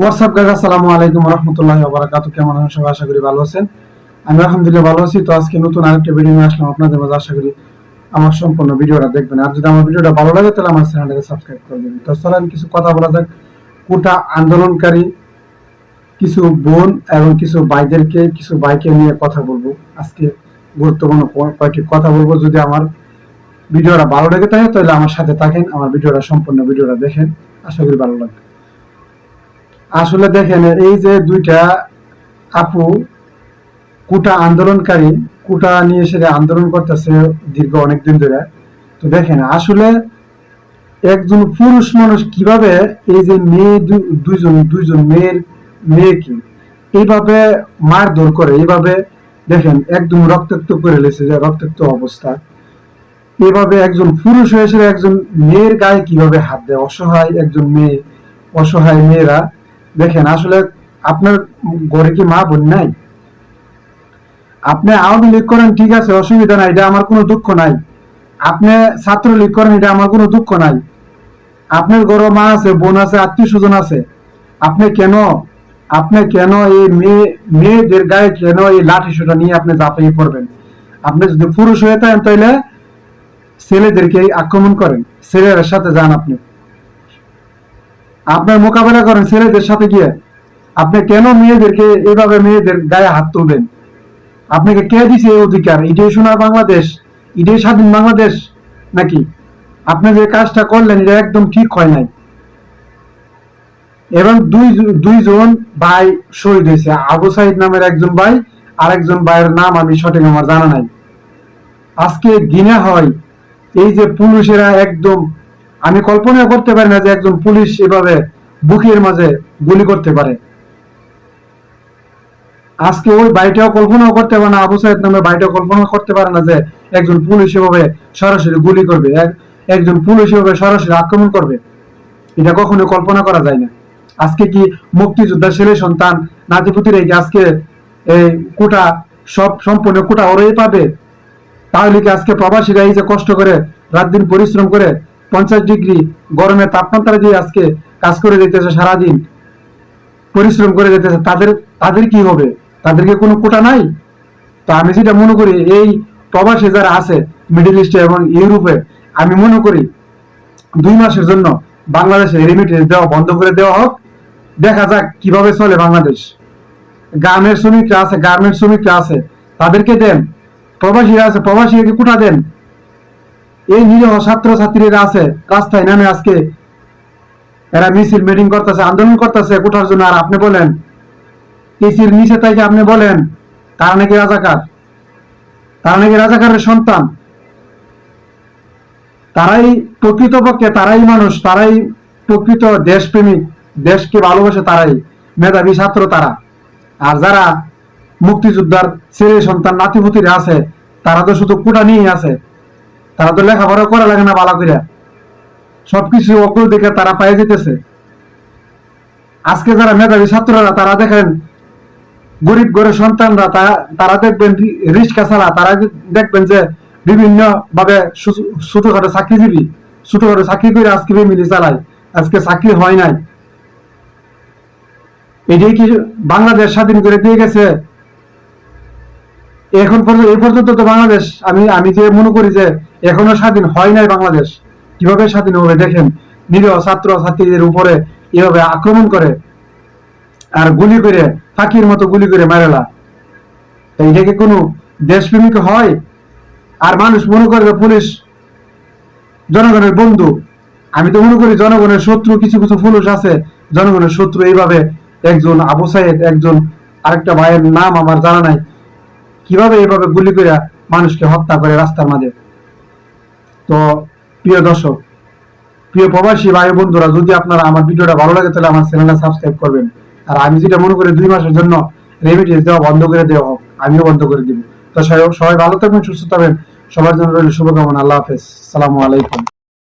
WhatsApp guys, আসসালামু আলাইকুম ওয়া রাহমাতুল্লাহি ওয়া বারাকাতুহু। কেমন আছেন সবাই? আশা করি ভালো আছেন। আমি আলহামদুলিল্লাহ ভালো আছি। তো আজকে নতুন আরেকটা ভিডিও নিয়ে আসলাম আপনাদের মাঝে। আশা করি আমার সম্পূর্ণ ভিডিওটা দেখবেন। আর যদি আমার ভিডিওটা ভালো লাগে তাহলে আমার চ্যানেলটাকে সাবস্ক্রাইব করে দিবেন। তো চলেন কিছু কথা বলা যাক। কোটা আন্দোলনকারী কিছু বোন এবং কিছু ভাইদেরকে, কিছু ভাইকে নিয়ে কথা বলবো। আজকে গুরুত্বপূর্ণ কয়েকটি কথা বলবো। যদি আমার ভিডিওটা ভালো লেগে থাকে তাহলে আমার সাথে থাকেন, আমার ভিডিওটা সম্পূর্ণ ভিডিওটা দেখেন। আশা করি ভালো লাগবে। আসলে দেখেন, এই যে দুইটা আপু কোটা আন্দোলনকারী, কোটা নিয়ে সেটা আন্দোলন করতেছে দীর্ঘ অনেকদিন ধরে। তো দেখেন আসলে একজন পুরুষ মানুষ কিভাবে এই যে মেয়ে দুইজন মেয়েকে এইভাবে মারধর করে, এইভাবে দেখেন একদম রক্তাক্ত করে লেছে, যে রক্তাক্ত অবস্থা। এভাবে একজন পুরুষ হয়েছে একজন মেয়ের গায়ে কিভাবে হাত দেয়, অসহায় একজন মেয়ে, অসহায় মেয়েরা। দেখেন আসলে আপনার ঘরে কি মা বোন নাই? আপনি আওয়ামী লীগ করেন, ঠিক আছে, অসুবিধা নাই, এটা আমার কোনো দুঃখ নাই। আপনি ছাত্রলীগ করেন, এটা আমার কোনো দুঃখ নাই। আপনার ঘরে মা আছে, বোন আছে, আত্মীয় স্বজন আছে। আপনি কেন আপনি কেন এই মেয়েদের গায়ে কেন এই লাঠি সোটা নিয়ে আপনি ঝাঁপিয়ে পড়বেন? আপনি যদি পুরুষ হয়ে থাকেন তাহলে ছেলেদেরকে আক্রমণ করেন, ছেলেদের সাথে যান, আপনি আপনার মোকাবেলা করেন ছেলেদের সাথে গিয়ে। আপনি কেন মেয়েদেরকে এভাবে মেয়েদের গায়ে হাত তুলবেন? আপনাকে কে দিছে এই অধিকার? এটাই সোনার বাংলাদেশ, এটাই স্বাধীন বাংলাদেশ নাকি? আপনি যে কাজটা করলেন এটা একদম ঠিক হয় নাই। এবং দুইজন ভাই শহীদ হয়েছে। আবু সাইদ নামের একজন ভাই, আরেকজন ভাইয়ের নাম আমি সঠিক আমার জানা নাই। আজকে দিনে হয় এই যে পুলিশেরা একদম, আমি কল্পনা করতে পারি না যে একজন পুলিশ এভাবে বুকের মাঝে গুলি করতে পারে। আজকে ওই ভাইটাও কল্পনাও করতে পারে না, আবু সাইদ নামের ভাইটাও কল্পনা করতে পারে না যে একজন পুলিশ এভাবে সরাসরি গুলি করবে, একজন পুলিশ এভাবে সরাসরি আক্রমণ করবে। এটা কখনো কল্পনা করা যায় না। আজকে কি মুক্তিযোদ্ধার ছেলে সন্তান নাতিপুতির এই আজকে এই কোটা, সব সম্পূর্ণ কোটা ওরাই পাবে? তাহলে কি আজকে প্রবাসীরা এই যে কষ্ট করে রাত দিন পরিশ্রম করে 50 ডিগ্রি গরমের তাপমাত্রা দিয়ে আজকে কাজ করে যেতেছে, সারাদিন পরিশ্রম করে যেতেছে, তাদের কি হবে? তাদেরকে কোনো কোটা নাই? তো আমি যেটা মনে করি, এই প্রবাসী যারা আছে মিডল ইস্টে এবং ইউরোপে, আমি মনে করি 2 মাসের জন্য বাংলাদেশে রেমিটেন্স দেওয়া বন্ধ করে দেওয়া হোক। দেখা যাক কিভাবে চলে বাংলাদেশ। গার্মেন্টস শ্রমিকরা আছে, তাদেরকে দেন। প্রবাসীরা আছে, প্রবাসীকে কোটা দেন। এই নিরীহ ছাত্র ছাত্রীরা আছে রাস্তায় নামে আজকে এরা মিছিল মিটিং করতেছে, আন্দোলন করতেছে কোটার জন্য। আর আপনি বলেন এসির নিচে থেকে আপনি বলেন তারা নাকি রাজাকার, তারা নাকি রাজাকারের সন্তান। তারাই প্রকৃতপক্ষে, তারাই মানুষ, তারাই প্রকৃত দেশপ্রেমিক, দেশকে ভালোবাসে, তারাই মেধাবী ছাত্র তারা। আর যারা মুক্তিযোদ্ধার ছেলে সন্তান নাতিপুতিরা আছে, তারা তো শুধু কোটা নিয়েই আছে। তারা তো লেখাপড়া করা লাগে না ভালো করে, সবকিছু অকল দেখে তারা পায়ে যেতেছে। আজকে যারা মেধাবী ছাত্ররা, তারা দেখেন গরিব ঘরের সন্তানরা, তারা দেখবেন রিক্সা ছাড়া, তারা দেখবেন যে বিভিন্ন ভাবে ছোটখাটো চাকরিজীবী, ছোটখাটো চাকরি করে আজকে ফ্যামিলি চালায়। আজকে চাকরি হয় নাই। এটাই কি বাংলাদেশ স্বাধীন করে দিয়ে গেছে? এখন পর্যন্ত, এই পর্যন্ত তো বাংলাদেশ, আমি যে মনে করি যে এখনো স্বাধীন হয় নাই বাংলাদেশ। কিভাবে স্বাধীন হবে? দেখেন নিরীহ ছাত্র ছাত্রীদের উপরে এভাবে আক্রমণ করে আর গুলি করে, ফাঁকির মতো গুলি করে মারেলা। এইটা কি কোনো দেশপ্রেমিক হয়? আর মানুষ মনে করবে পুলিশ জনগণের বন্ধু। আমি তো মনে করি জনগণের শত্রু কিছু কিছু পুলিশ আছে, জনগণের শত্রু। এইভাবে একজন আবু সাইদ, একজন আরেকটা ভাইয়ের নাম আমার জানা নাই, কিভাবে এইভাবে গুলি করে মানুষকে হত্যা করে রাস্তার মাঝে। তো প্রিয় দর্শক, প্রিয় প্রবাসী ভাই বন্ধুরা, যদি আপনারা আমার ভিডিওটা ভালো লাগে তাহলে আমার চ্যানেলটা সাবস্ক্রাইব করবেন। আর আমি যেটা মনে করি 2 মাসের জন্য রেমিটেন্স দেওয়া বন্ধ করে দেওয়া হোক, আমিও বন্ধ করে দিব। তো সবাই ভালো থাকবেন, সুস্থ থাকবেন। সবার জন্য রইল শুভকামনা। আল্লাহ হাফেজ, সালামু আলাইকুম।